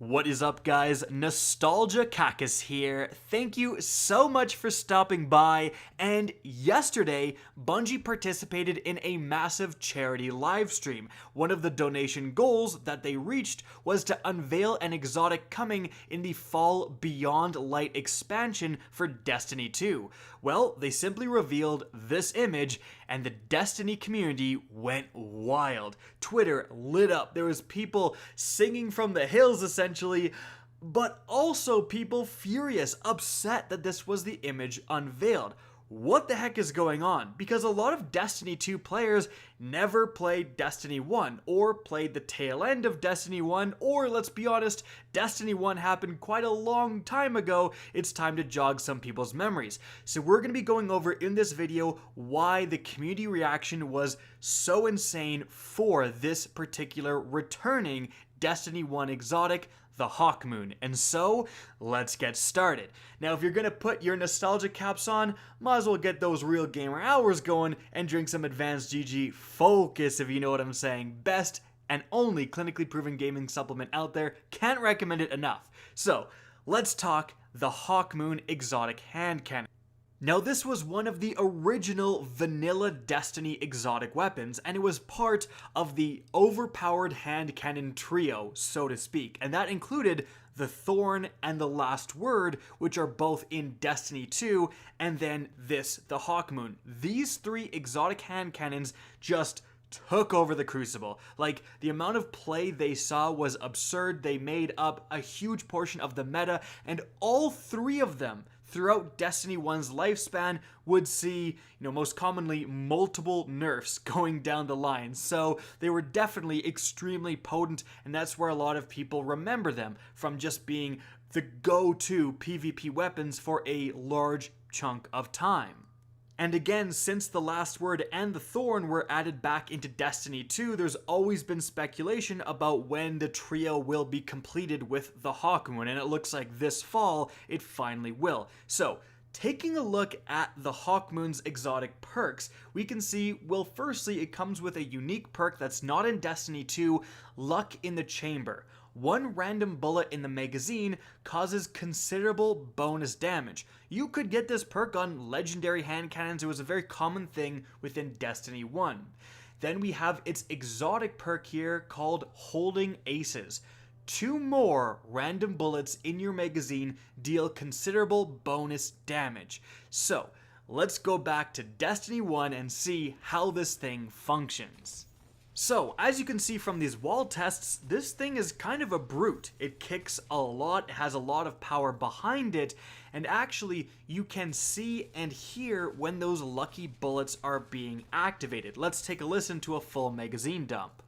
What is up, guys? Nostalgia Kackis here. Thank you so much for stopping by. And yesterday, Bungie participated in a massive charity livestream. One of the donation goals that they reached was to unveil an exotic coming in the Fall Beyond Light expansion for Destiny 2. Well, they simply revealed this image, and the Destiny community went wild. Twitter lit up. There was people singing from the hills, essentially, but also people furious, upset that this was the image unveiled. What the heck is going on? Because a lot of Destiny 2 players never played Destiny 1, or played the tail end of Destiny 1, or let's be honest, Destiny 1 happened quite a long time ago. It's time to jog some people's memories. So we're going to be going over in this video why the community reaction was so insane for this particular returning Destiny 1 exotic, the Hawkmoon. And so, let's get started. Now, if you're gonna put your nostalgia caps on, might as well get those real gamer hours going and drink some advanced GG Focus, if you know what I'm saying. Best and only clinically proven gaming supplement out there. Can't recommend it enough. So, let's talk the Hawkmoon Exotic Hand Cannon. Now, this was one of the original vanilla Destiny exotic weapons, and it was part of the overpowered hand cannon trio, so to speak, and that included the Thorn and the Last Word, which are both in Destiny 2, and then this, the Hawkmoon. These three exotic hand cannons just took over the Crucible. Like, the amount of play they saw was absurd. They made up a huge portion of the meta, and all three of them throughout Destiny 1's lifespan would see, most commonly multiple nerfs going down the line. So they were definitely extremely potent, and that's where a lot of people remember them from, just being the go-to PvP weapons for a large chunk of time. And again, since the Last Word and the Thorn were added back into Destiny 2, there's always been speculation about when the trio will be completed with the Hawkmoon, and it looks like this fall it finally will. So, taking a look at the Hawkmoon's exotic perks, we can see, well, firstly, it comes with a unique perk that's not in Destiny 2, Luck in the Chamber. One random bullet in the magazine causes considerable bonus damage. You could get this perk on legendary hand cannons. It was a very common thing within Destiny 1. Then we have its exotic perk here called Holding Aces. 2 more random bullets in your magazine deal considerable bonus damage. So, let's go back to Destiny 1 and see how this thing functions. So, as you can see from these wall tests, this thing is kind of a brute. It kicks a lot, has a lot of power behind it, and actually you can see and hear when those lucky bullets are being activated. Let's take a listen to a full magazine dump.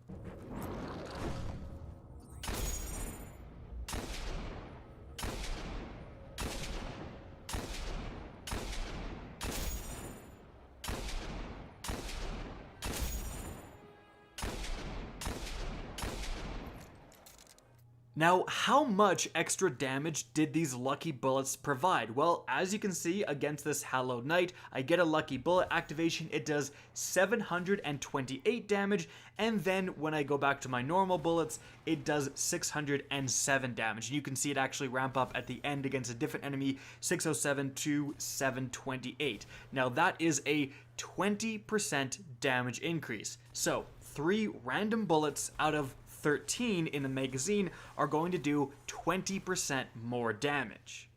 Now, how much extra damage did these lucky bullets provide? Well, as you can see against this Hallowed Knight, I get a lucky bullet activation. It does 728 damage, and then when I go back to my normal bullets, it does 607 damage. You can see it actually ramp up at the end against a different enemy, 607 to 728. Now, that is a 20% damage increase. So, 3 random bullets out of 13 in the magazine are going to do 20% more damage.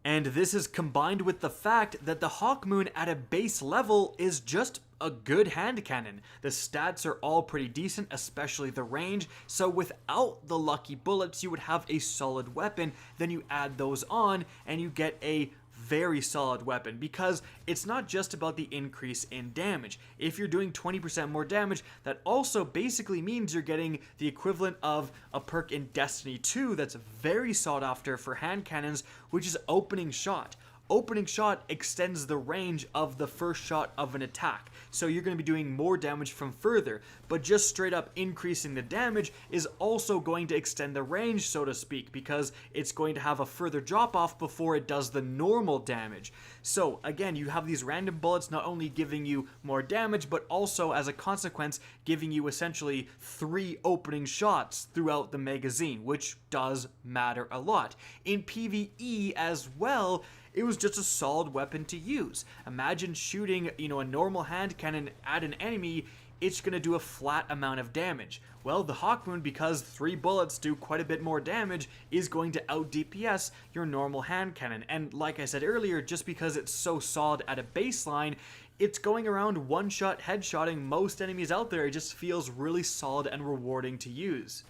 And this is combined with the fact that the Hawkmoon at a base level is just a good hand cannon. The stats are all pretty decent, especially the range, so without the lucky bullets you would have a solid weapon. Then you add those on and you get a very solid weapon, because it's not just about the increase in damage. If you're doing 20% more damage, that also basically means you're getting the equivalent of a perk in Destiny 2 that's very sought after for hand cannons, which is Opening Shot. opening shot extends the range of the first shot of an attack, so you're going to be doing more damage from further, but just straight up increasing the damage is also going to extend the range, so to speak, because it's going to have a further drop off before it does the normal damage. So again, you have these random bullets not only giving you more damage, but also as a consequence giving you essentially 3 opening shots throughout the magazine, which does matter a lot. In PvE as well, it was just a solid weapon to use. Imagine shooting, a normal hand cannon at an enemy, it's going to do a flat amount of damage. Well, the Hawkmoon, because 3 bullets do quite a bit more damage, is going to out DPS your normal hand cannon. And like I said earlier, just because it's so solid at a baseline, it's going around one-shot headshotting most enemies out there. It just feels really solid and rewarding to use.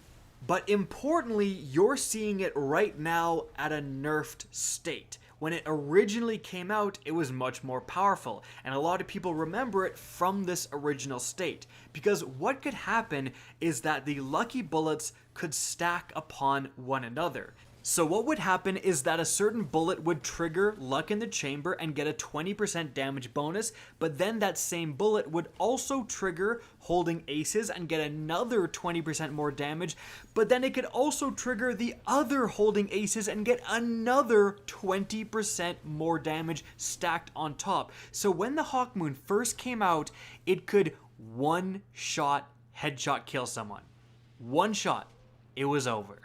But importantly, you're seeing it right now at a nerfed state. When it originally came out, it was much more powerful, and a lot of people remember it from this original state. Because what could happen is that the lucky bullets could stack upon one another. So what would happen is that a certain bullet would trigger Luck in the Chamber and get a 20% damage bonus, but then that same bullet would also trigger Holding Aces and get another 20% more damage, but then it could also trigger the other Holding Aces and get another 20% more damage stacked on top. So when the Hawkmoon first came out, it could one-shot headshot kill someone. One shot, it was over.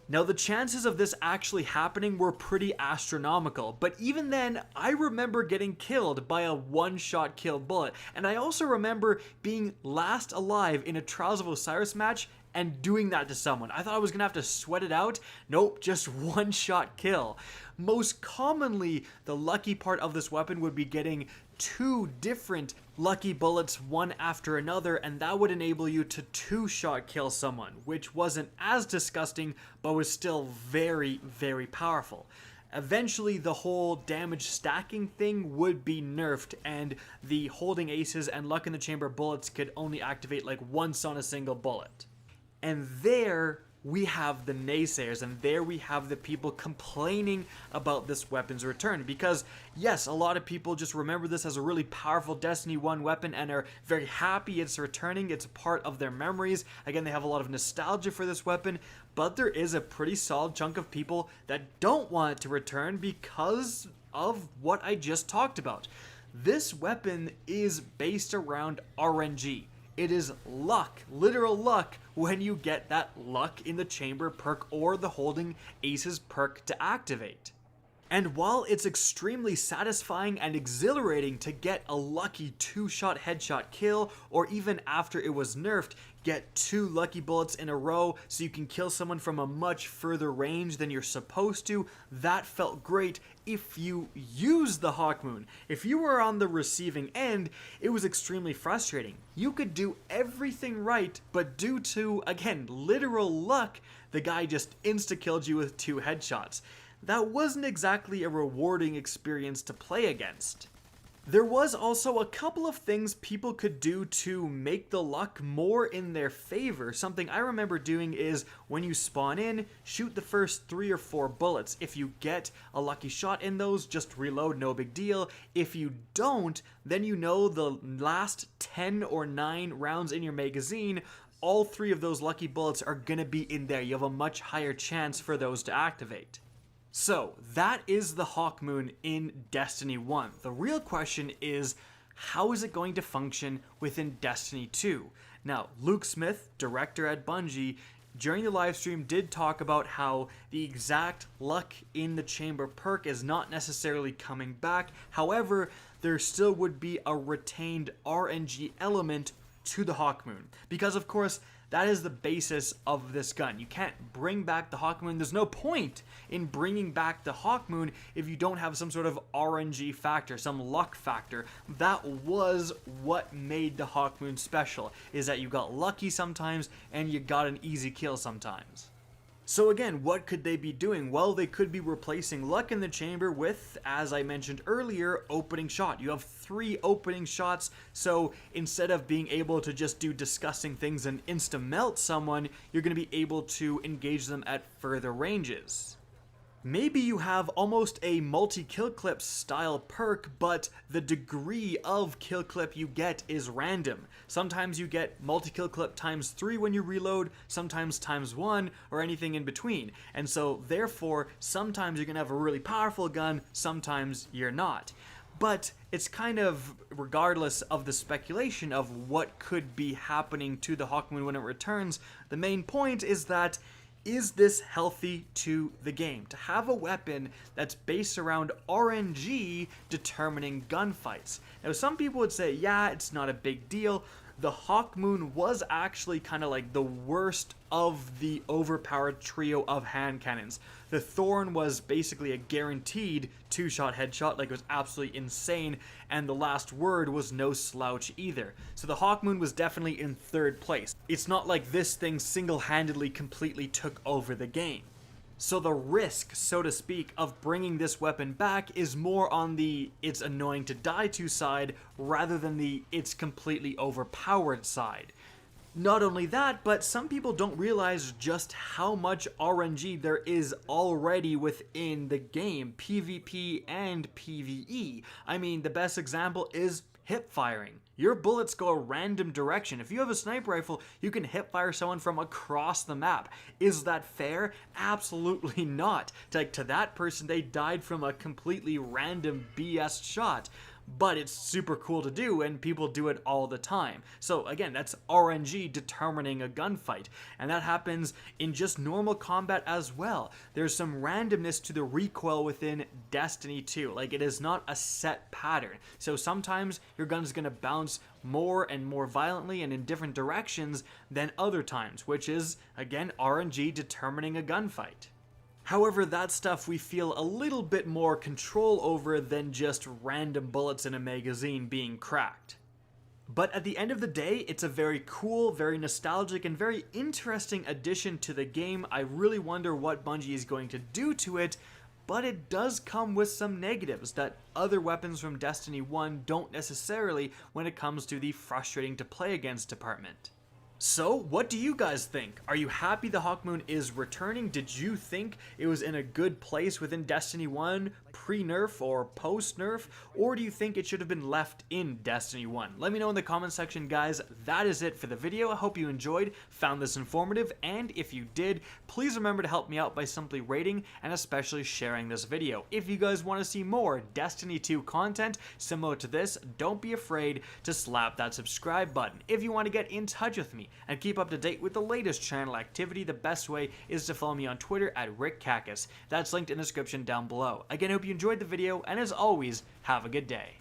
Now, the chances of this actually happening were pretty astronomical, but even then, I remember getting killed by a one-shot kill bullet, and I also remember being last alive in a Trials of Osiris match and doing that to someone. I thought I was gonna have to sweat it out. Nope, just one-shot kill. Most commonly, the lucky part of this weapon would be getting 2 different lucky bullets one after another, and that would enable you to 2-shot kill someone, which wasn't as disgusting, but was still very, very powerful. Eventually, the whole damage stacking thing would be nerfed, and the Holding Aces and Luck in the Chamber bullets could only activate like once on a single bullet. And there we have the naysayers, and there we have the people complaining about this weapon's return, because yes, a lot of people just remember this as a really powerful Destiny 1 weapon and are very happy it's returning. It's a part of their memories. Again, they have a lot of nostalgia for this weapon, but there is a pretty solid chunk of people that don't want it to return because of what I just talked about. This weapon is based around RNG. It is luck, literal luck, when you get that Luck in the Chamber perk or the Holding Aces perk to activate. And while it's extremely satisfying and exhilarating to get a lucky 2-shot headshot kill, or even after it was nerfed, get 2 lucky bullets in a row so you can kill someone from a much further range than you're supposed to, that felt great if you used the Hawkmoon. If you were on the receiving end, it was extremely frustrating. You could do everything right, but due to, again, literal luck, the guy just insta-killed you with 2 headshots. That wasn't exactly a rewarding experience to play against. There was also a couple of things people could do to make the luck more in their favor. Something I remember doing is when you spawn in, shoot the first 3 or 4 bullets. If you get a lucky shot in those, just reload, no big deal. If you don't, then you know the last 10 or 9 rounds in your magazine, all 3 of those lucky bullets are gonna be in there. You have a much higher chance for those to activate. So, that is the Hawkmoon in Destiny 1. The real question is, how is it going to function within Destiny 2? Now, Luke Smith, director at Bungie, during the livestream did talk about how the exact Luck in the Chamber perk is not necessarily coming back. However, there still would be a retained RNG element to the Hawkmoon. Because, of course, that is the basis of this gun. You can't bring back the Hawkmoon. There's no point in bringing back the Hawkmoon if you don't have some sort of RNG factor, some luck factor. That was what made the Hawkmoon special, is that you got lucky sometimes and you got an easy kill sometimes. So again, what could they be doing? Well, they could be replacing Luck in the Chamber with, as I mentioned earlier, opening shot. You have 3 opening shots, so instead of being able to just do disgusting things and insta-melt someone, you're going to be able to engage them at further ranges. Maybe you have almost a multi-kill clip style perk, but the degree of kill clip you get is random. Sometimes you get multi-kill clip times 3 when you reload, sometimes times 1, or anything in between. And so therefore, sometimes you're gonna have a really powerful gun, sometimes you're not. But it's kind of regardless of the speculation of what could be happening to the Hawkmoon when it returns, the main point is that is this healthy to the game? To have a weapon that's based around RNG determining gunfights. Now, some people would say, yeah, it's not a big deal. The Hawkmoon was actually kind of like the worst of the overpowered trio of hand cannons. The Thorn was basically a guaranteed 2-shot headshot, like it was absolutely insane, and the Last Word was no slouch either. So the Hawkmoon was definitely in 3rd place. It's not like this thing single-handedly completely took over the game. So the risk, so to speak, of bringing this weapon back is more on the it's annoying to die to side rather than the it's completely overpowered side. Not only that, but some people don't realize just how much RNG there is already within the game, PvP and PvE. I mean, the best example is hip firing. Your bullets go a random direction. If you have a sniper rifle, you can hip fire someone from across the map. Is that fair? Absolutely not. To that person, they died from a completely random BS shot. But it's super cool to do, and people do it all the time. So again, that's RNG determining a gunfight, and that happens in just normal combat as well. There's some randomness to the recoil within Destiny 2. Like, it is not a set pattern. So sometimes your gun is going to bounce more and more violently and in different directions than other times, which is, again, RNG determining a gunfight. However, that stuff we feel a little bit more control over than just random bullets in a magazine being cracked. But at the end of the day, it's a very cool, very nostalgic, and very interesting addition to the game. I really wonder what Bungie is going to do to it, but it does come with some negatives that other weapons from Destiny 1 don't necessarily when it comes to the frustrating to play against department. So, what do you guys think? Are you happy the Hawkmoon is returning? Did you think it was in a good place within Destiny 1, pre-nerf or post-nerf? Or do you think it should have been left in Destiny 1? Let me know in the comment section, guys. That is it for the video. I hope you enjoyed, found this informative, and if you did, please remember to help me out by simply rating and especially sharing this video. If you guys want to see more Destiny 2 content similar to this, don't be afraid to slap that subscribe button. If you want to get in touch with me and keep up to date with the latest channel activity, the best way is to follow me on Twitter at @RickKackis. That's linked in the description down below. Again, I hope you enjoyed the video, and as always, have a good day.